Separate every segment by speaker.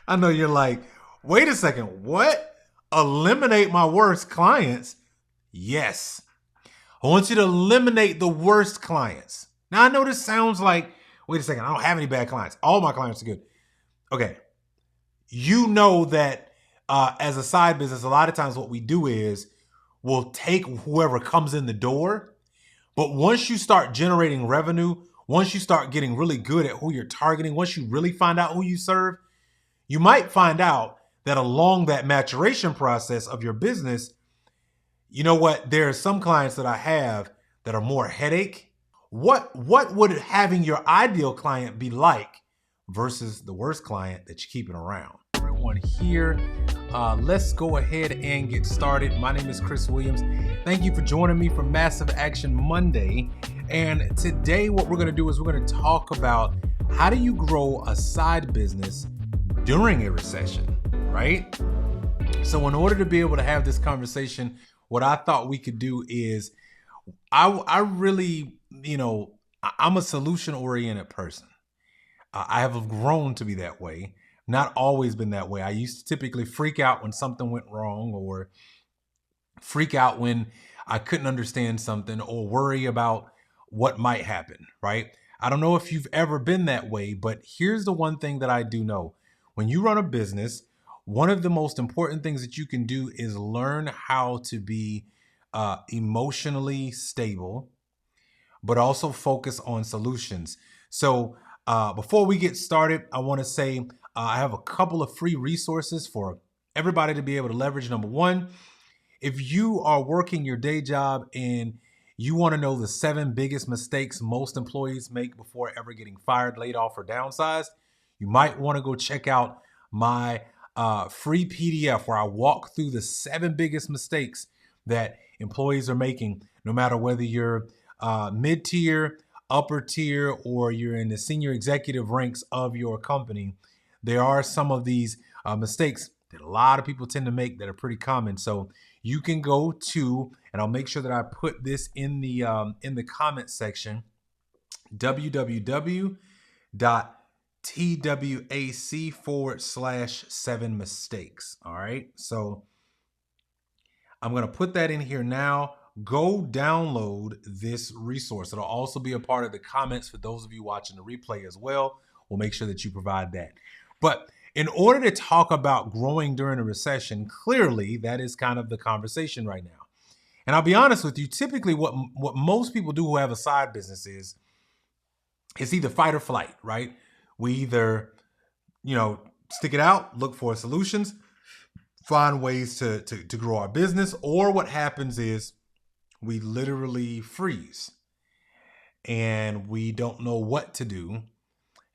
Speaker 1: I know you're like, wait a second, what? Eliminate my worst clients? Yes. I want you to eliminate the worst clients. Now, I know this sounds like, wait a second, I don't have any bad clients. All my clients are good. Okay. You know that as a side business, a lot of times what we do is we'll take whoever comes in the door. But once you start generating revenue, once you start getting really good at who you're targeting, once you really find out who you serve, you might find out that along that maturation process of your business, you know what? There are some clients that I have that are more headache. What would having your ideal client be like versus the worst client that you're keeping around? Everyone here, let's go ahead and get started. My name is Chris Williams. Thank you for joining me for Massive Action Monday. And today what we're going to do is we're going to talk about how do you grow a side business during a recession, right? So in order to be able to have this conversation, what I thought we could do is I really, I'm a solution-oriented person. I have grown to be that way. Not always been that way. I used to typically freak out when something went wrong, or freak out when I couldn't understand something, or worry about what might happen, right? I don't know if you've ever been that way, but here's the one thing that I do know. When you run a business, one of the most important things that you can do is learn how to be emotionally stable, but also focus on solutions. So before we get started, I want to say I have a couple of free resources for everybody to be able to leverage. Number one, if you are working your day job and you want to know the 7 biggest mistakes most employees make before ever getting fired, laid off, or downsized, you might want to go check out my free PDF where I walk through the 7 biggest mistakes that employees are making, no matter whether you're mid-tier, upper tier, or you're in the senior executive ranks of your company. There are some of these mistakes that a lot of people tend to make that are pretty common. So you can go to, and I'll make sure that I put this in the comment section, www.twac/7 mistakes. All right. So I'm going to put that in here now. Go download this resource. It'll also be a part of the comments for those of you watching the replay as well. We'll make sure that you provide that. But in order to talk about growing during a recession, clearly that is kind of the conversation right now. And I'll be honest with you, typically what most people do who have a side business is either fight or flight, right? We either, stick it out, look for solutions, find ways to grow our business, or what happens is we literally freeze and we don't know what to do.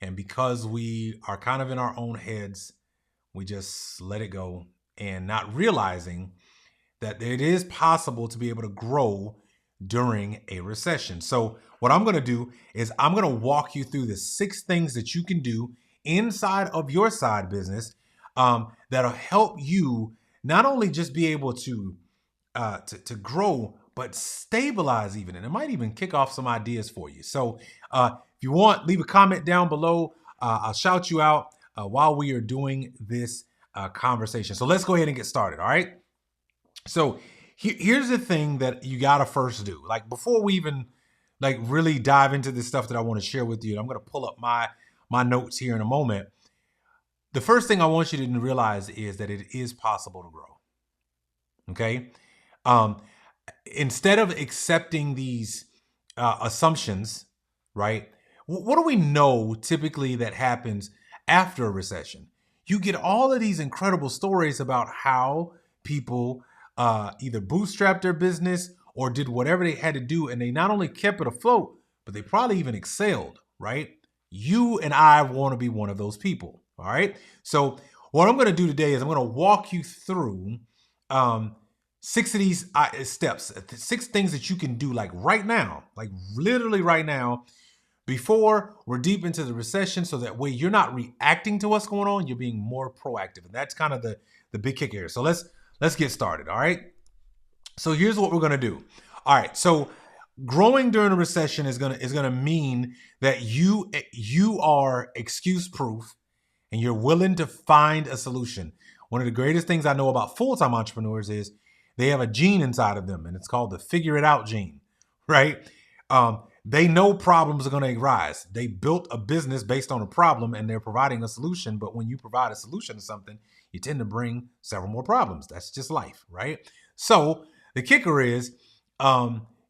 Speaker 1: And because we are kind of in our own heads, we just let it go, and not realizing that it is possible to be able to grow during a recession. So what I'm going to do is I'm going to walk you through the 6 things that you can do inside of your side business that'll help you not only just be able to grow, but stabilize even. And it might even kick off some ideas for you. So if you want, leave a comment down below. I'll shout you out while we are doing this conversation. So let's go ahead and get started. All right. So here's the thing that you got to first do. Like before we even really dive into this stuff that I want to share with you, I'm going to pull up my notes here in a moment. The first thing I want you to realize is that it is possible to grow. Okay. Instead of accepting these assumptions, right? What do we know typically that happens after a recession? You get all of these incredible stories about how people either bootstrapped their business or did whatever they had to do, and they not only kept it afloat, but they probably even excelled, right? You and I want to be one of those people, all right? So what I'm going to do today is I'm going to walk you through 6 of these steps, 6 things that you can do right now, literally right now, before we're deep into the recession, so that way you're not reacting to what's going on, you're being more proactive. And that's kind of the big kick here. So let's get started. All right. So here's what we're going to do. All right. So growing during a recession is going to mean that you are excuse proof, and you're willing to find a solution. One of the greatest things I know about full-time entrepreneurs is they have a gene inside of them, and it's called the figure it out gene, right? They know problems are going to arise. They built a business based on a problem, and they're providing a solution. But when you provide a solution to something, you tend to bring several more problems. That's just life, right? So the kicker is,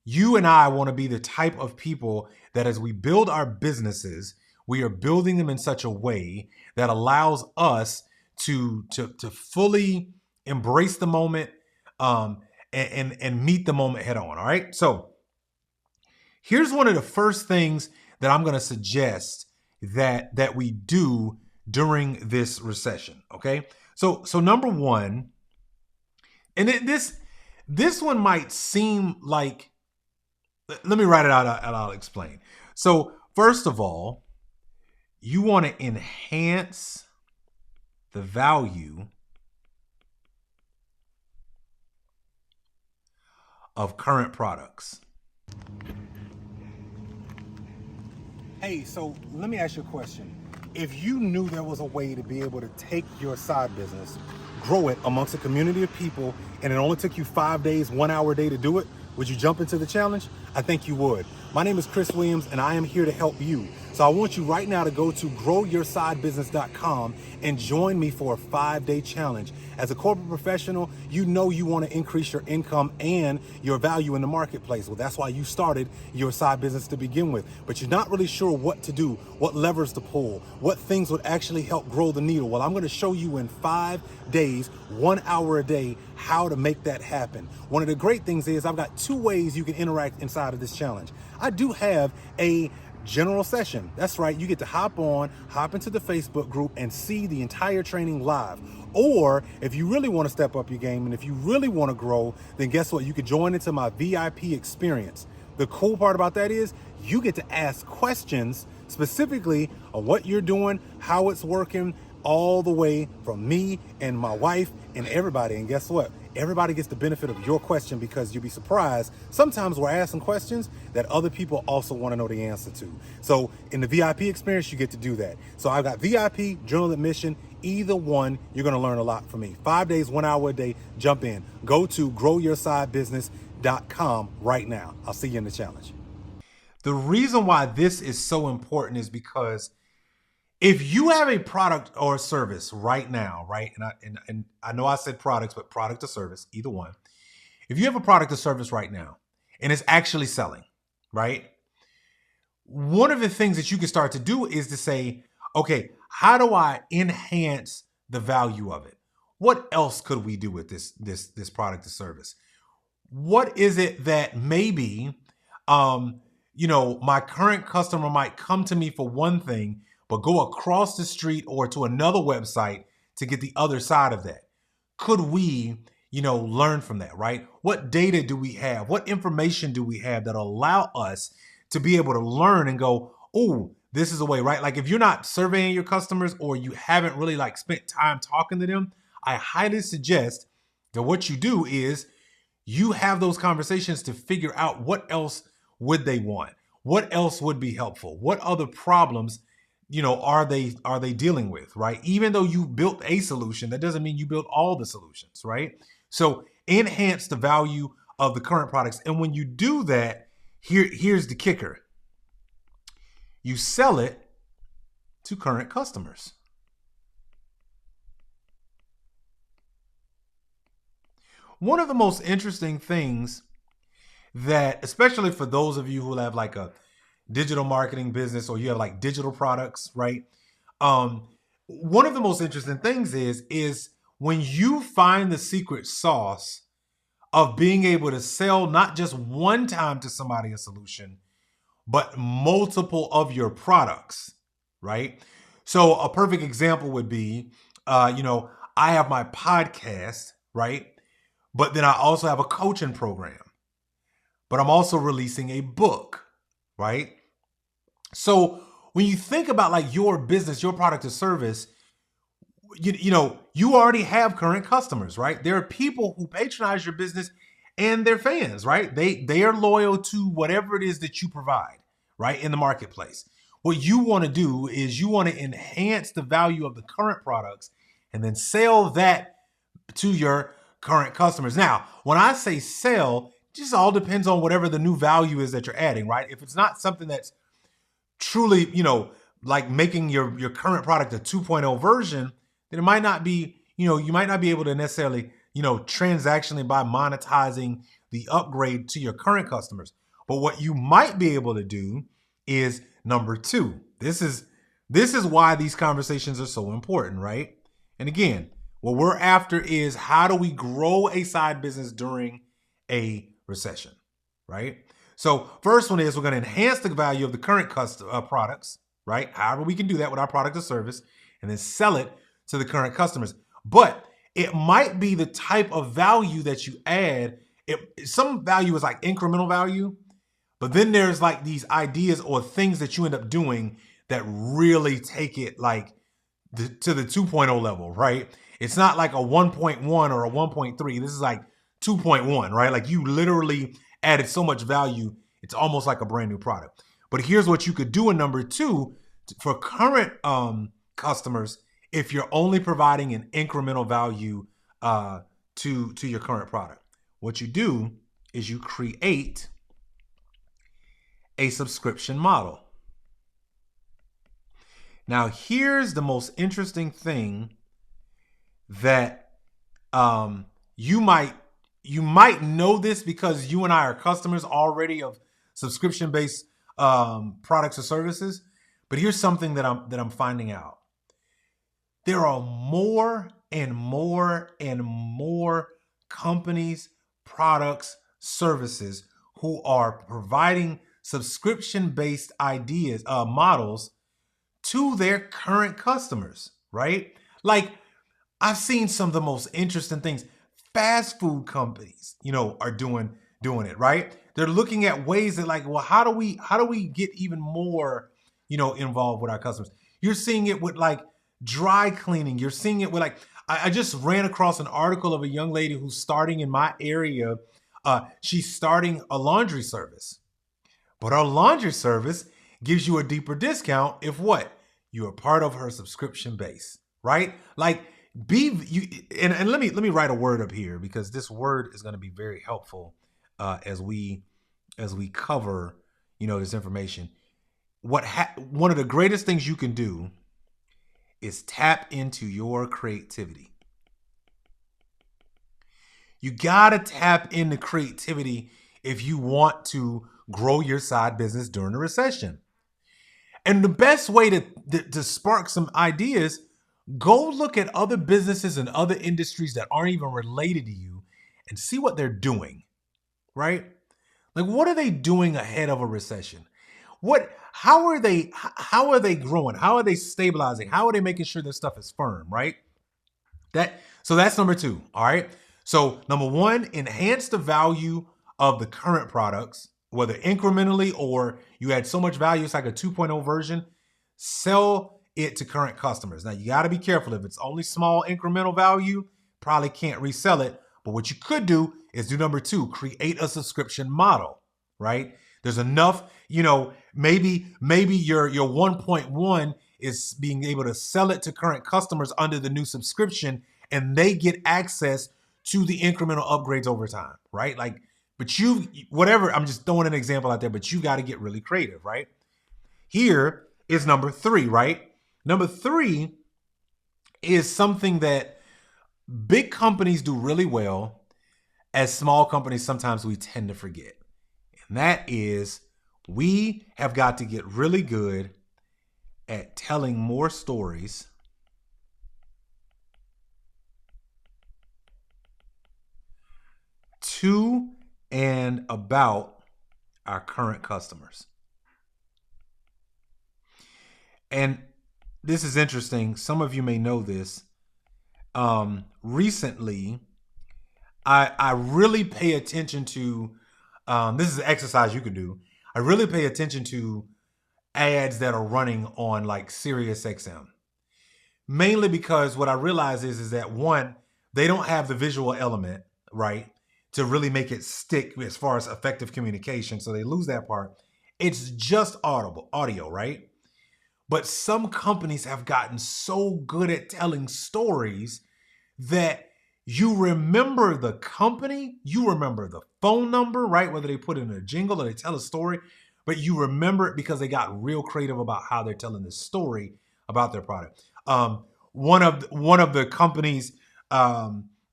Speaker 1: you and I want to be the type of people that as we build our businesses, we are building them in such a way that allows us to fully embrace the moment, and meet the moment head on. All right. So here's one of the first things that I'm going to suggest that we do during this recession. Okay. So number one, and this one might seem like, let me write it out and I'll explain. So first of all, you want to enhance the value of current products. Hey, so let me ask you a question. If you knew there was a way to be able to take your side business, grow it amongst a community of people, and it only took you 5 days, 1 hour a day to do it, would you jump into the challenge? I think you would. My name is Chris Williams, and I am here to help you. So I want you right now to go to growyoursidebusiness.com and join me for a 5-day challenge. As a corporate professional, you know you want to increase your income and your value in the marketplace. Well, that's why you started your side business to begin with. But you're not really sure what to do, what levers to pull, what things would actually help grow the needle. Well, I'm going to show you in 5 days, 1 hour a day, how to make that happen. One of the great things is I've got 2 ways you can interact inside of this challenge. I do have a general session. That's right. You get to hop into the Facebook group and see the entire training live. Or if you really want to step up your game and if you really want to grow, then guess what? You could join into my VIP experience. The cool part about that is you get to ask questions specifically on what you're doing, how it's working, all the way from me and my wife and everybody. And guess what? Everybody gets the benefit of your question, because you'll be surprised. Sometimes we're asking questions that other people also want to know the answer to. So in the VIP experience, you get to do that. So I've got VIP, general admission, either one, you're going to learn a lot from me. 5 days, 1 hour a day, jump in. Go to growyoursidebusiness.com right now. I'll see you in the challenge. The reason why this is so important is because if you have a product or a service right now, right? And I know I said products, but product or service, either one. If you have a product or service right now and it's actually selling, right? One of the things that you can start to do is to say, okay, how do I enhance the value of it? What else could we do with this product or service? What is it that maybe, my current customer might come to me for one thing, but go across the street or to another website to get the other side of that? Could we, learn from that, right? What data do we have? What information do we have that allow us to be able to learn and go, oh, this is a way, right? Like if you're not surveying your customers or you haven't really spent time talking to them, I highly suggest that what you do is you have those conversations to figure out what else would they want? What else would be helpful? What other problems are they dealing with, right? Even though you built a solution, that doesn't mean you built all the solutions, right? So enhance the value of the current products. And when you do that, here's the kicker. You sell it to current customers. One of the most interesting things that, especially for those of you who have a digital marketing business or you have digital products, right? One of the most interesting things is when you find the secret sauce of being able to sell not just one time to somebody a solution, but multiple of your products, right? So a perfect example would be, I have my podcast, right? But then I also have a coaching program, but I'm also releasing a book, right? So when you think about your business, your product or service, you already have current customers, right? There are people who patronize your business and they're fans, right? They are loyal to whatever it is that you provide, right, in the marketplace. What you want to do is you want to enhance the value of the current products and then sell that to your current customers. Now, when I say sell, it just all depends on whatever the new value is that you're adding, right? If it's not something that's truly, like making your current product a 2.0 version, then it might not be, you might not be able to necessarily, transactionally by monetizing the upgrade to your current customers. But what you might be able to do is number two. This is why these conversations are so important, right? And again, what we're after is how do we grow a side business during a recession, right? So first one is we're going to enhance the value of the current products, right? However we can do that with our product or service, and then sell it to the current customers. But it might be the type of value that you add. Some value is like incremental value, but then there's like these ideas or things that you end up doing that really take it like to the 2.0 level, right? It's not like a 1.1 or a 1.3. This is like 2.1, right? Like you literally added so much value, it's almost like a brand new product. But here's what you could do in number two for current customers if you're only providing an incremental value to your current product. What you do is you create a subscription model. Now, here's the most interesting thing that you might know this because you and I are customers already of subscription-based products or services. But here's something that I'm finding out. There are more and more and more companies, products, services who are providing subscription-based ideas, models to their current customers, right? Like I've seen some of the most interesting things. Fast food companies, are doing it, right? They're looking at ways that like, well, how do we get even more, involved with our customers? You're seeing it with like dry cleaning. You're seeing it with like, I just ran across an article of a young lady who's starting in my area. She's starting a laundry service, but her laundry service gives you a deeper discount if what? You are part of her subscription base, right? Like and let me write a word up here because this word is going to be very helpful as we cover, this information. One of the greatest things you can do is tap into your creativity. You got to tap into creativity if you want to grow your side business during a recession. And the best way to spark some ideas, go look at other businesses and other industries that aren't even related to you and see what they're doing, right? Like, what are they doing ahead of a recession? How are they growing? How are they stabilizing? How are they making sure their stuff is firm, right? So that's number two, all right? So number one, enhance the value of the current products, whether incrementally or you add so much value, it's like a 2.0 version, sell it to current customers. Now you got to be careful. If it's only small incremental value, probably can't resell it. But what you could do is do number two, create a subscription model, right? There's enough, maybe your 1.1 is being able to sell it to current customers under the new subscription and they get access to the incremental upgrades over time, right? Like, but whatever, I'm just throwing an example out there, but you got to get really creative, right? Here is number three, right? Number three is something that big companies do really well, as small companies sometimes we tend to forget. And that is we have got to get really good at telling more stories to and about our current customers. And this is interesting. Some of you may know this. Recently, I really pay attention to, this is an exercise you can do. I really pay attention to ads that are running on like Sirius XM. Mainly because what I realize is that one, they don't have the visual element, right, to really make it stick as far as effective communication. So they lose that part. It's just audio, right? But some companies have gotten so good at telling stories that you remember the company, you remember the phone number, right? Whether they put it in a jingle or they tell a story, but you remember it because they got real creative about how they're telling the story about their product. One of the companies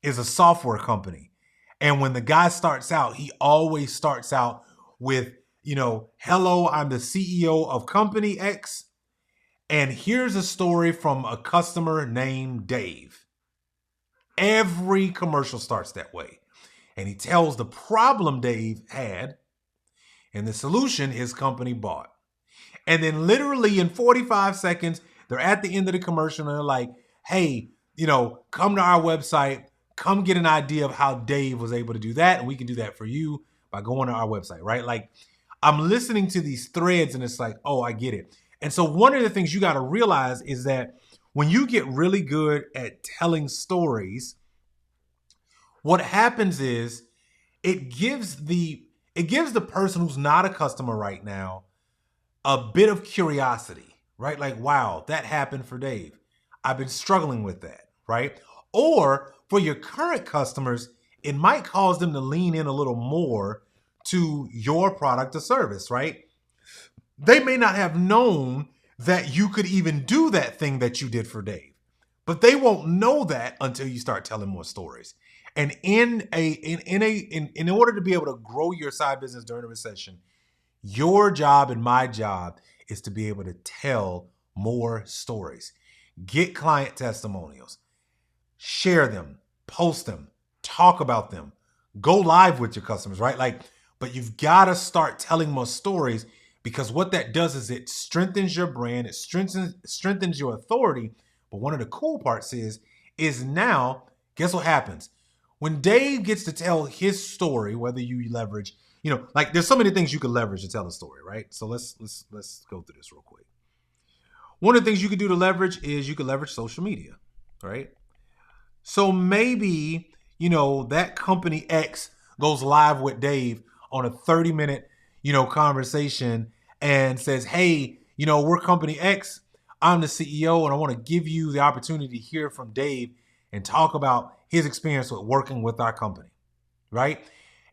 Speaker 1: is a software company, and when the guy starts out, he always starts out with, hello, I'm the CEO of company X, and here's a story from a customer named Dave. Every commercial starts that way. And he tells the problem Dave had and the solution his company bought. And then literally in 45 seconds, they're at the end of the commercial and they're like, hey, come to our website, come get an idea of how Dave was able to do that. And we can do that for you by going to our website, right? Like, I'm listening to these threads and it's like, oh, I get it. And so one of the things you got to realize is that when you get really good at telling stories, what happens is it gives the person who's not a customer right now a bit of curiosity, right? Like, wow, that happened for Dave. I've been struggling with that, right? Or for your current customers, it might cause them to lean in a little more to your product or service, right? They may not have known that you could even do that thing that you did for Dave, but they won't know that until you start telling more stories. And in order to be able to grow your side business during a recession, your job and my job is to be able to tell more stories. Get client testimonials, share them, post them, talk about them, go live with your customers, right? But you've got to start telling more stories, because what that does is it strengthens your brand, it strengthens your authority. But one of the cool parts is now, guess what happens? When Dave gets to tell his story, whether you leverage, there's so many things you can leverage to tell a story, right? So let's go through this real quick. One of the things you could do to leverage is you could leverage social media, right? So maybe, that company X goes live with Dave on a 30-minute, conversation and says, hey, we're company X. I'm the CEO and I want to give you the opportunity to hear from Dave and talk about his experience with working with our company, right?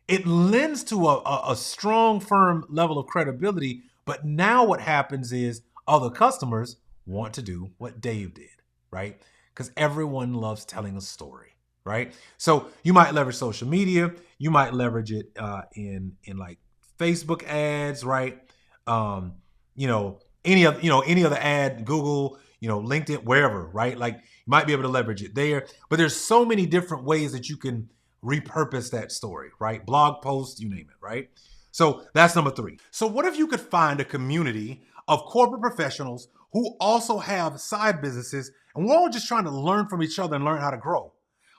Speaker 1: It lends to a strong, firm level of credibility. But now what happens is other customers want to do what Dave did, right? Because everyone loves telling a story, right? So you might leverage social media. You might leverage it in like Facebook ads, right? Any other ad, Google, LinkedIn, wherever, right? Like, you might be able to leverage it there. But there's so many different ways that you can repurpose that story, right? Blog posts, you name it, right? So that's number 3. So what if you could find a community of corporate professionals who also have side businesses, and we're all just trying to learn from each other and learn how to grow?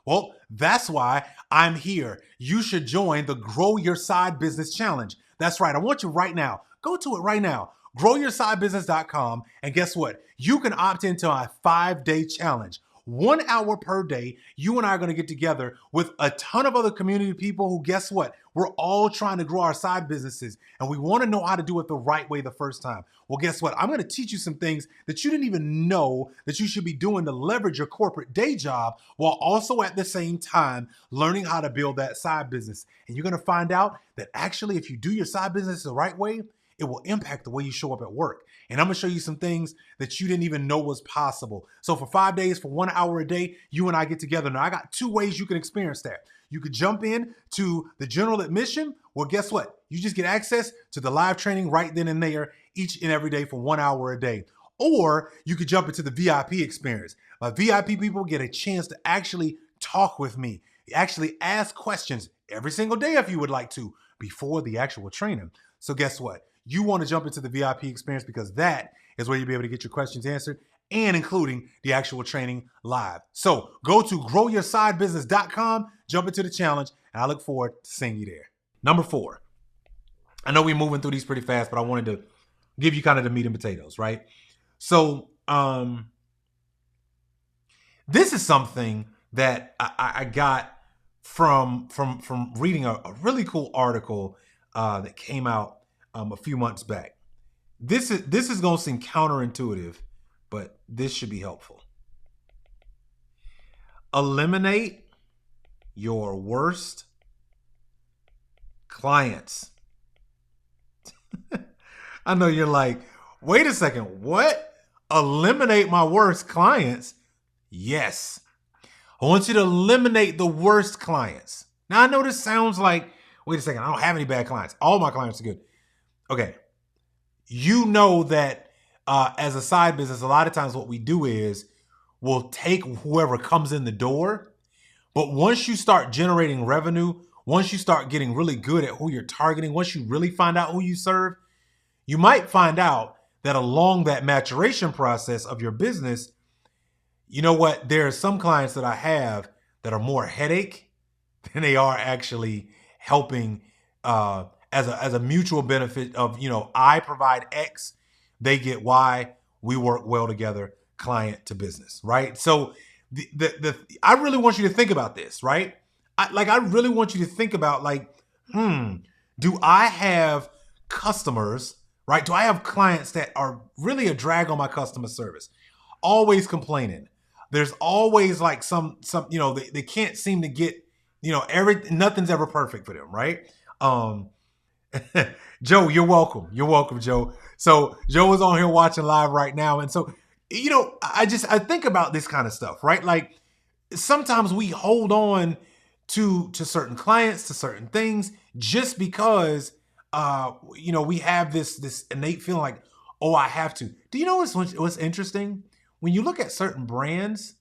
Speaker 1: Well, that's why I'm here. You should join the Grow Your Side Business Challenge. That's right. I want you right now. Go to it right now. GrowYourSideBusiness.com. And guess what? You can opt into a 5-day challenge. 1 hour per day, you and I are going to get together with a ton of other community people who, guess what? We're all trying to grow our side businesses, and we want to know how to do it the right way the first time. Well, guess what? I'm going to teach you some things that you didn't even know that you should be doing to leverage your corporate day job while also at the same time learning how to build that side business. And you're going to find out that actually, if you do your side business the right way, it will impact the way you show up at work. And I'm going to show you some things that you didn't even know was possible. So for 5 days, for 1 hour a day, you and I get together. Now, I got 2 ways you can experience that. You could jump in to the general admission. Well, guess what? You just get access to the live training right then and there each and every day for 1 hour a day. Or you could jump into the VIP experience. VIP people get a chance to actually talk with me, actually ask questions every single day if you would like to before the actual training. So guess what? You want to jump into the VIP experience because that is where you'll be able to get your questions answered and including the actual training live. So go to growyoursidebusiness.com, jump into the challenge, and I look forward to seeing you there. Number 4. I know we're moving through these pretty fast, but I wanted to give you kind of the meat and potatoes, right? So this is something that I got from reading a really cool article that came out a few months back. This is going to seem counterintuitive, but this should be helpful. Eliminate your worst clients. I know you're like, wait a second, what? Eliminate my worst clients? Yes. I want you to eliminate the worst clients. Now, I know this sounds like, wait a second, I don't have any bad clients. All my clients are good. Okay. You know that as a side business, a lot of times what we do is we'll take whoever comes in the door. But once you start generating revenue, once you start getting really good at who you're targeting, once you really find out who you serve, you might find out that along that maturation process of your business, you know what? There are some clients that I have that are more headache than they are actually helping as a mutual benefit of, I provide X, they get Y, we work well together, client to business, right? So I really want you to think about this, right? I really want you to think about do I have customers, right? Do I have clients that are really a drag on my customer service? Always complaining. There's always like some they can't seem to get, nothing's ever perfect for them, right? Joe, you're welcome. You're welcome, Joe. So Joe is on here watching live right now. And so, I think about this kind of stuff, right? Like sometimes we hold on to certain clients, to certain things, just because, we have this innate feeling like, oh, I have to. Do you know what's interesting? When you look at certain brands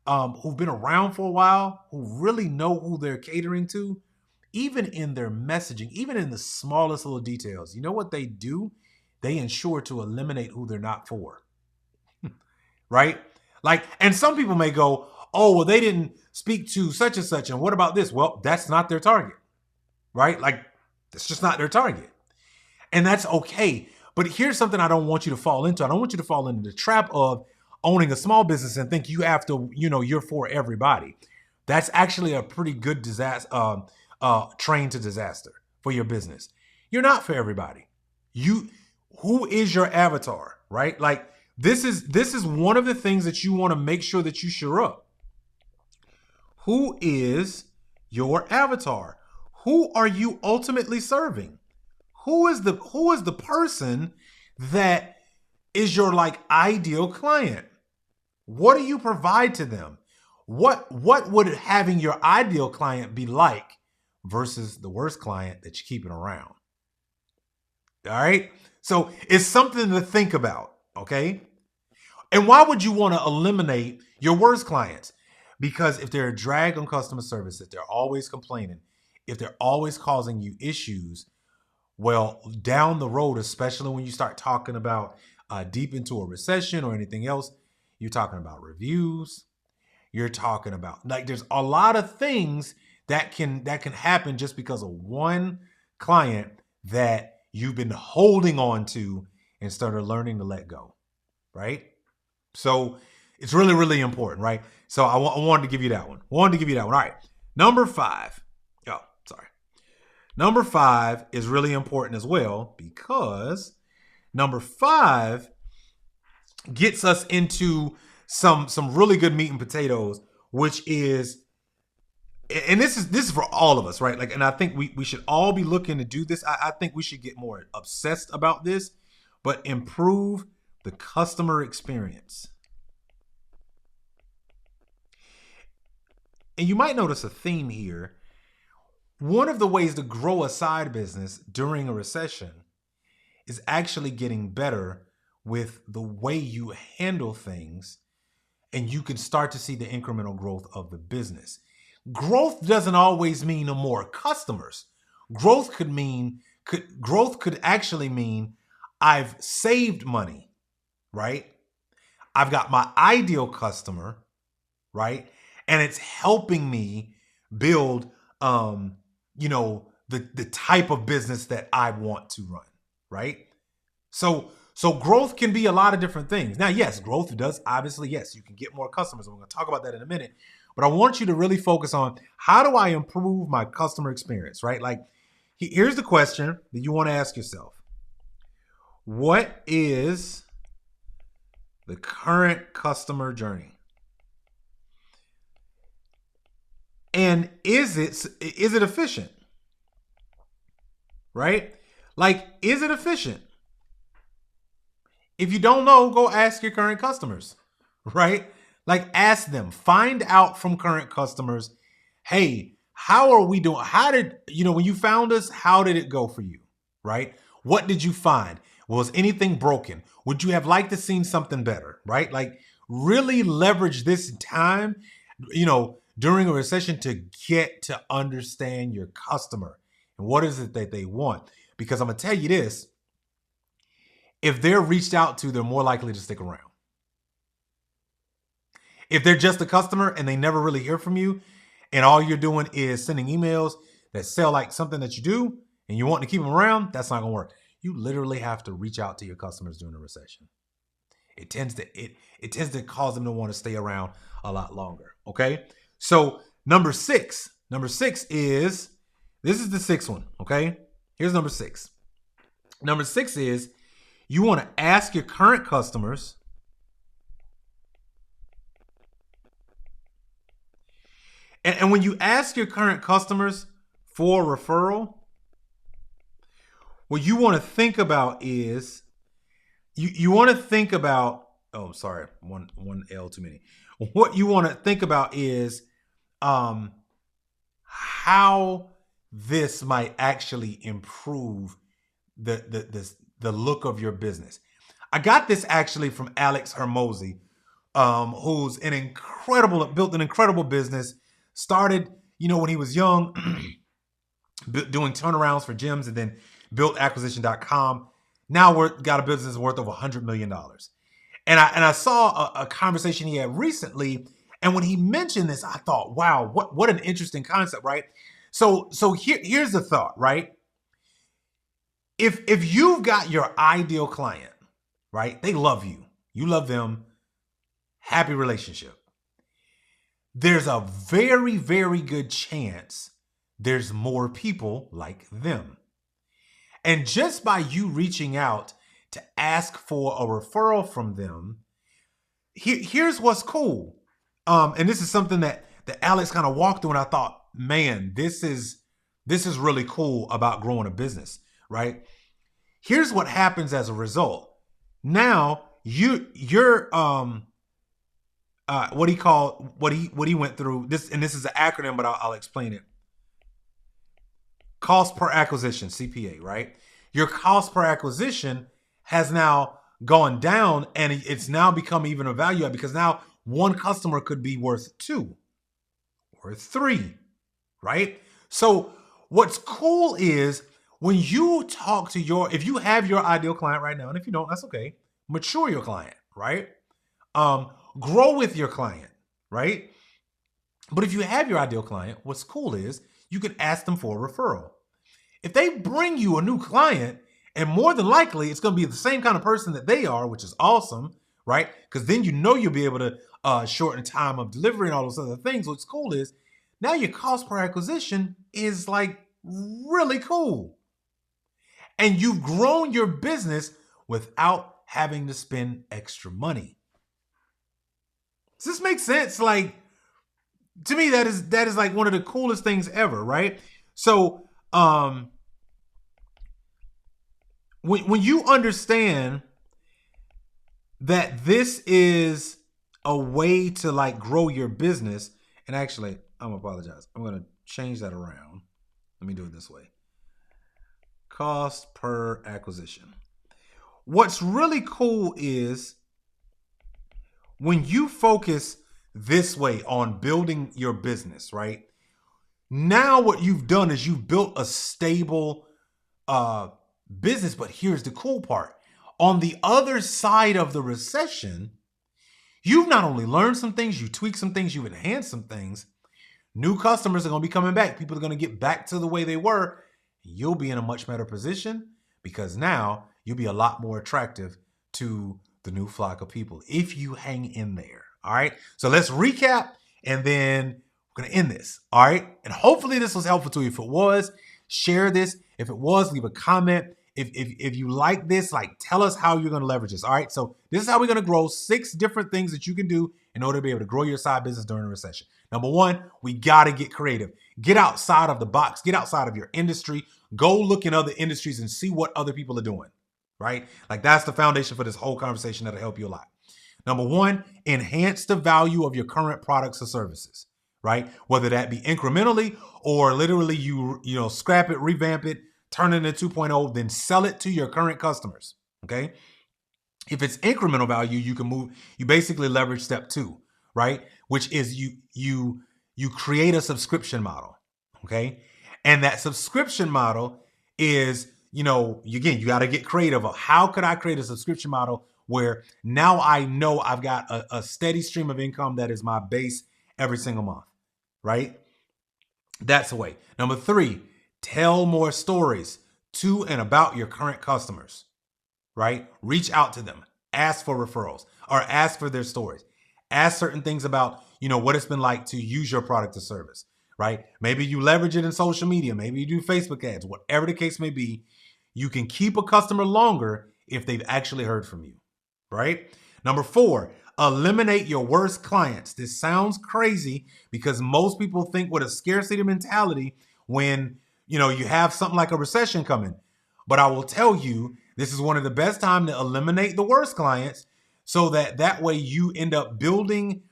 Speaker 1: who've been around for a while, who really know who they're catering to, even in their messaging, even in the smallest little details, you know what they do? They ensure to eliminate who they're not for, right? Like, and some people may go, oh, well, they didn't speak to such and such, and what about this? Well, that's not their target, right? Like, that's just not their target. And that's okay. But here's something I don't want you to fall into. I don't want you to fall into the trap of owning a small business and think you have to, you're for everybody. That's actually a pretty good disaster, train to disaster for your business. You're not for everybody. Who is your avatar, right? Like this is one of the things that you want to make sure that you shore up. Who is your avatar? Who are you ultimately serving? Who is the person that is your ideal client? What do you provide to them? What would having your ideal client be like versus the worst client that you're keeping around? All right. So it's something to think about. Okay. And why would you want to eliminate your worst clients? Because if they're a drag on customer service, if they're always complaining, if they're always causing you issues, well, down the road, especially when you start talking about deep into a recession or anything else, you're talking about reviews. You're talking about there's a lot of things that can happen just because of one client that you've been holding on to instead of learning to let go, right? So it's really, really important, right? So I wanted to give you that one. All right. Number 5. Oh, sorry. Number 5 is really important as well because number 5 gets us into some really good meat and potatoes, which is, and this is for all of us, right? And I think we should all be looking to do this. I think we should get more obsessed about this, but improve the customer experience. And you might notice a theme here. One of the ways to grow a side business during a recession is actually getting better with the way you handle things, and you can start to see the incremental growth of the business. Growth doesn't always mean more customers. Growth could actually mean I've saved money, right? I've got my ideal customer, right? And it's helping me build, the type of business that I want to run, right? So growth can be a lot of different things. Now, yes, growth does obviously, yes, you can get more customers. We're going to talk about that in a minute. But I want you to really focus on how do I improve my customer experience, right? Here's the question that you want to ask yourself. What is the current customer journey? And is it efficient? Right? Like, is it efficient? If you don't know, go ask your current customers, right? Like, ask them, find out from current customers, hey, how are we doing? How did, when you found us, how did it go for you, right? What did you find? Was anything broken? Would you have liked to seen something better, right? Like, really leverage this time, during a recession to get to understand your customer and what is it that they want. Because I'm going to tell you this, if they're reached out to, they're more likely to stick around. If they're just a customer and they never really hear from you and all you're doing is sending emails that sell like something that you do and you want to keep them around, that's not going to work. You literally have to reach out to your customers during a recession. It tends to cause them to want to stay around a lot longer. Okay. So number six is, this is the sixth one. Okay. Here's number 6. Number 6 is you want to ask your current customers and when you ask your current customers for a referral, what you want to think about is you want to think about, oh, sorry, one L too many. What you want to think about is how this might actually improve the look of your business. I got this actually from Alex Hermosi, who's built an incredible business. Started, when he was young, doing turnarounds for gyms, and then built acquisition.com. Now we're got a business worth over $100 million. And I saw a conversation he had recently, and when he mentioned this, I thought, wow, what an interesting concept, right? So here's the thought, right? If you've got your ideal client, right? They love you. You love them. Happy relationship. There's a very, very good chance there's more people like them. And just by you reaching out to ask for a referral from them, here's what's cool. And this is something that Alex kind of walked through, and I thought, man, this is really cool about growing a business, right? Here's what happens as a result. Now you're what he went through this, and this is an acronym, but I'll explain it. Cost per acquisition, CPA, right? Your cost per acquisition has now gone down, and it's now become even a value add, because now one customer could be worth 2, worth 3, right? So what's cool is when you talk to if you have your ideal client right now, and if you don't, that's okay. Mature your client, right? Grow with your client, right? But if you have your ideal client, what's cool is you can ask them for a referral. If they bring you a new client, and more than likely it's going to be the same kind of person that they are, which is awesome, right? Because then you'll be able to shorten time of delivery and all those other things. What's cool is now your cost per acquisition is like really cool. And you've grown your business without having to spend extra money. Does this make sense? Like, to me, that is like one of the coolest things ever, right? So when you understand that this is a way to like grow your business, and actually, I'm gonna apologize. I'm gonna change that around. Let me do it this way. Cost per acquisition. What's really cool is when you focus this way on building your business, right? Now what you've done is you've built a stable business, but here's the cool part. On the other side of the recession, you've not only learned some things, you tweaked some things, you enhanced some things. New customers are going to be coming back. People are going to get back to the way they were. You'll be in a much better position because now you'll be a lot more attractive to the new flock of people if you hang in there. All right. So let's recap, and then we're going to end this. All right. And hopefully this was helpful to you. If it was, share this. If it was, leave a comment. if you like this, like tell us how you're going to leverage this. All right. So this is how we're going to grow 6 different things that you can do in order to be able to grow your side business during a recession. Number 1, we got to get creative. Get outside of the box. Get outside of your industry. Go look in other industries and see what other people are doing. Right? Like that's the foundation for this whole conversation that'll help you a lot. Number 1, enhance the value of your current products or services. Right? Whether that be incrementally or literally you scrap it, revamp it, turn it into 2.0, then sell it to your current customers. Okay. If it's incremental value, you basically leverage step 2, right? Which is you create a subscription model. Okay. And that subscription model is, again, you got to get creative of how could I create a subscription model where now I know I've got a steady stream of income that is my base every single month, right? That's the way. Number 3, tell more stories to and about your current customers, right? Reach out to them, ask for referrals or ask for their stories. Ask certain things about, what it's been like to use your product or service, right? Maybe you leverage it in social media. Maybe you do Facebook ads, whatever the case may be. You can keep a customer longer if they've actually heard from you, right? Number 4, eliminate your worst clients. This sounds crazy because most people think with a scarcity mentality when, you have something like a recession coming. But I will tell you, this is one of the best times to eliminate the worst clients so that way you end up building,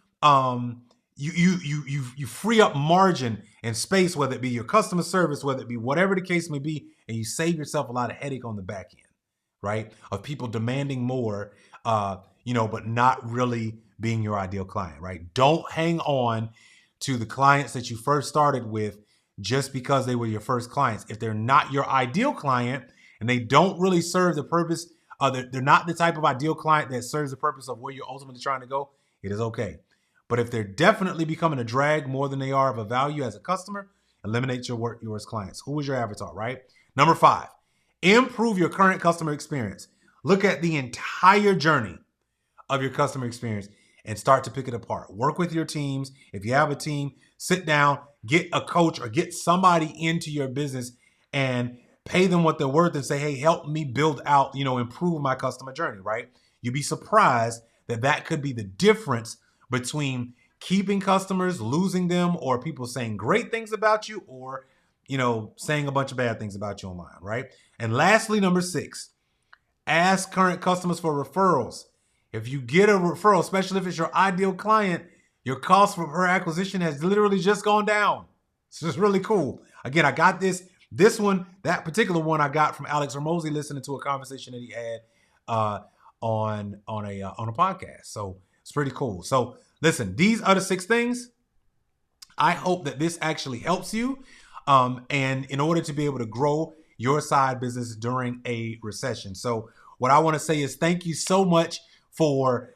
Speaker 1: you free up margin and space, whether it be your customer service, whether it be whatever the case may be, and you save yourself a lot of headache on the back end, right? Of people demanding more, but not really being your ideal client, right? Don't hang on to the clients that you first started with just because they were your first clients. If they're not your ideal client and they don't really serve the purpose, they're not the type of ideal client that serves the purpose of where you're ultimately trying to go, it is okay. But if they're definitely becoming a drag more than they are of a value as a customer, eliminate your worst clients. Who is your avatar, right? Number 5, improve your current customer experience. Look at the entire journey of your customer experience and start to pick it apart. Work with your teams. If you have a team, sit down, get a coach or get somebody into your business and pay them what they're worth and say, hey, help me build out, improve my customer journey, right? You'd be surprised that could be the difference between keeping customers, losing them, or people saying great things about you or, saying a bunch of bad things about you online, right? And lastly, number 6, ask current customers for referrals. If you get a referral, especially if it's your ideal client, your cost for per acquisition has literally just gone down. It's just really cool. Again, I got this one, that particular one I got from Alex Ramosi listening to a conversation that he had on a podcast. So it's pretty cool. So listen, these are the 6 things. I hope that this actually helps you. And in order to be able to grow your side business during a recession. So what I want to say is thank you so much for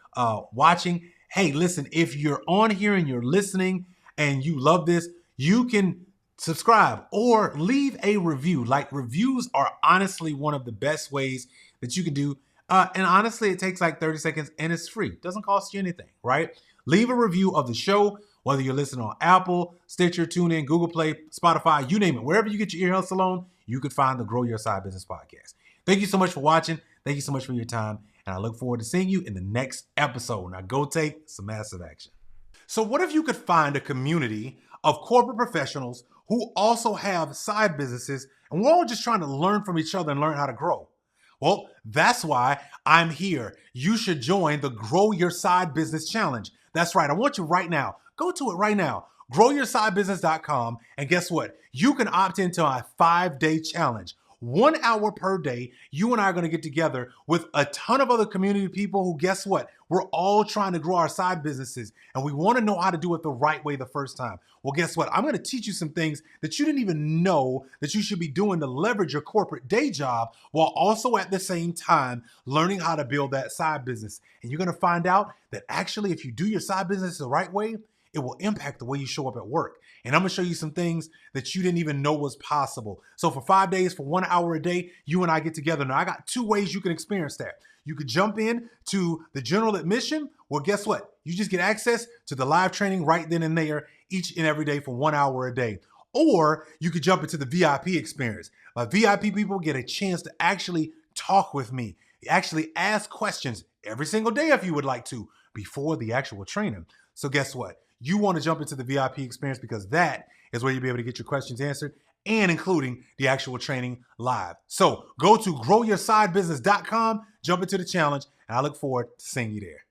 Speaker 1: watching. Hey, listen, if you're on here and you're listening and you love this, you can subscribe or leave a review. Like reviews are honestly one of the best ways that you can do. And honestly, it takes like 30 seconds and it's free. It doesn't cost you anything, right? Leave a review of the show, whether you're listening on Apple, Stitcher, TuneIn, Google Play, Spotify, you name it. Wherever you get your ear hustle on, you could find the Grow Your Side Business podcast. Thank you so much for watching. Thank you so much for your time. And I look forward to seeing you in the next episode. Now go take some massive action. So what if you could find a community of corporate professionals who also have side businesses and we're all just trying to learn from each other and learn how to grow? Well, that's why I'm here. You should join the Grow Your Side Business Challenge. That's right. I want you right now. Go to it right now. GrowYourSideBusiness.com. And guess what? You can opt into a 5-day challenge. 1 hour per day, you and I are going to get together with a ton of other community people who, guess what? We're all trying to grow our side businesses and we want to know how to do it the right way the first time. Well, guess what? I'm going to teach you some things that you didn't even know that you should be doing to leverage your corporate day job while also at the same time learning how to build that side business. And you're going to find out that actually, if you do your side business the right way, it will impact the way you show up at work. And I'm gonna show you some things that you didn't even know was possible. So for 5 days, for 1 hour a day, you and I get together. Now I got 2 ways you can experience that. You could jump in to the general admission. Well, guess what? You just get access to the live training right then and there each and every day for 1 hour a day. Or you could jump into the VIP experience. My VIP people get a chance to actually talk with me, actually ask questions every single day if you would like to before the actual training. So guess what? You want to jump into the VIP experience because that is where you'll be able to get your questions answered and including the actual training live. So go to growyoursidebusiness.com, jump into the challenge, and I look forward to seeing you there.